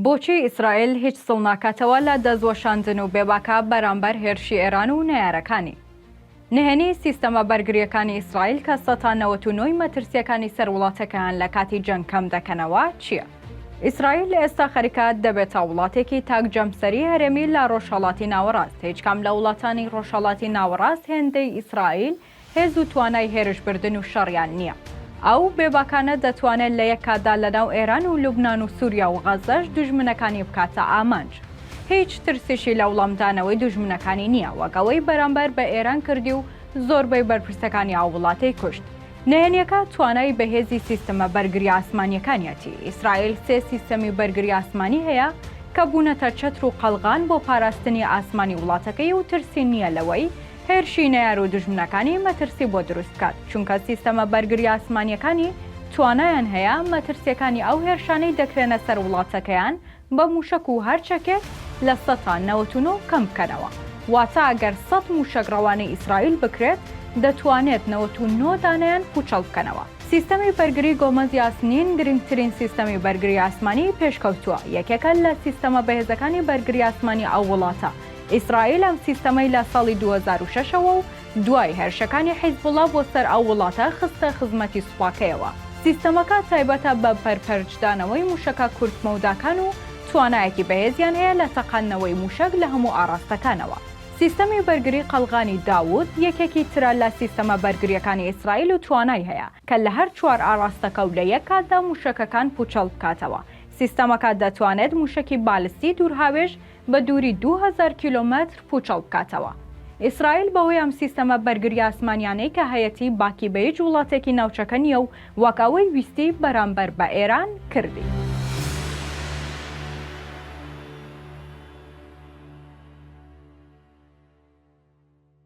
بۆچی ئیسرائیل هیچ سڵ ناکاتەوە لە دەستوەشاندن و بێباکە بەرامبەر هێرشی ئێران و نەیارەکانی. نهێنی سیستەمە بەرگریەکانی ئیسرائیل کە 99 مەترسیەکانی سەر وڵاتەکەیان لە کاتی جەنگ کەم دەکەنەوە چییە؟ ئیسرائیل ئێستا خەریکە دەبێتە وڵاتێکی تاکجەمسەری هەرێمی لە ڕۆژهەڵاتی ناوەڕاست. هیچ کام لە وڵاتانی ڕۆژهەڵاتی ناوەڕاست هێندەی ئیسرائیل هێز و توانای هێرشبردن و شەڕیان نییە. ئەو بێباکانە دەتوانێت لە یەک کاتدا لەناو ئێران و لوبنان و سووریا و غەزەش دوژمنەکانی بکاتە ئامانج. هیچ ترسیشی لە وڵامدانەوەی دوژمنەکانی نییە، وەکەوەی بەرامبەر بە ئێران کردی و زۆربەی بەرپرسەکانی ئەو وڵاتەی کوشت. نهێنیەکە توانای بەهێزی سیستەمە بەرگری ئاسمانیەکانیەتی. ئیسرائیل 3 سیستەمی بەرگری ئاسمانی هەیە کە بوونەتە چەتر و قەڵغان بۆ پاراستنی ئاسمانی وڵاتەکەی و ترسی نییە لەوەی هێرشی نەیار و دوژمنەکانی مەترسی بۆ دروست بکات، چونکە سیستەمە بەرگری ئاسمانیەکانی توانایان هەیە مەترسیەکانی ئەو هێرشانەی دەکرێنە سەر وڵاتەکەیان بە موشک و هەرچەکێک لە 199 کەم بکەنەوە. واتە ئەگەر 100 موشک ڕەوانەی ئیسرائیل بکرێت دەتوانێت 99 دانەیان پوچەڵ بکەنەوە. سیستەمی بەرگری گومەزی ئاسنین گرنگترین سیستەمی بەرگری ئاسمانی پێشکەوتووە، یەکێکە لە سیستەمە بەهێزەکانی بەرگری ئاسمانی ئەو وڵاتە. ئیسرائیل ئەم سیستەمەی لە ساڵی 2006ەوە و دوای هێرشەکانی حیزبوڵا بۆ سەر ئەو وڵاتە خستە خزمەتی سوپاکەیەوە. سیستەمەکە تایبەتە بە پەرپەرجدانەوەی موشەکە کورتمەوداکان و توانایەکی بەهێزیان هەیە لە تەقاندنەوەی موشک لە هەموو ئاراستەکانەوە. سیستەمی بەرگری قەڵغانی داود یەکێکی ترە لە سیستەمە بەرگریەکانی ئیسرائیل و توانای هەیە کە لە هەر 4 ئاراستەکە و لە یەک کاتدا موشەکەکان پوچەڵ بکاتەوە. سیستەمەکە دەتوانێت موشکی بالستی دوورهاوێژ بە دووری 2000 کیلۆمەتر پوچەڵ بکاتەوە. ئیسرائیل بەهۆی ئەم سیستەمە بەرگری ئاسمانیانەی کە هەیەتی باکی بە هیچ وڵاتێکی ناوچەکە نییە و وەک ئەوەی ویستی بەرامبەر بە ئێران کردی.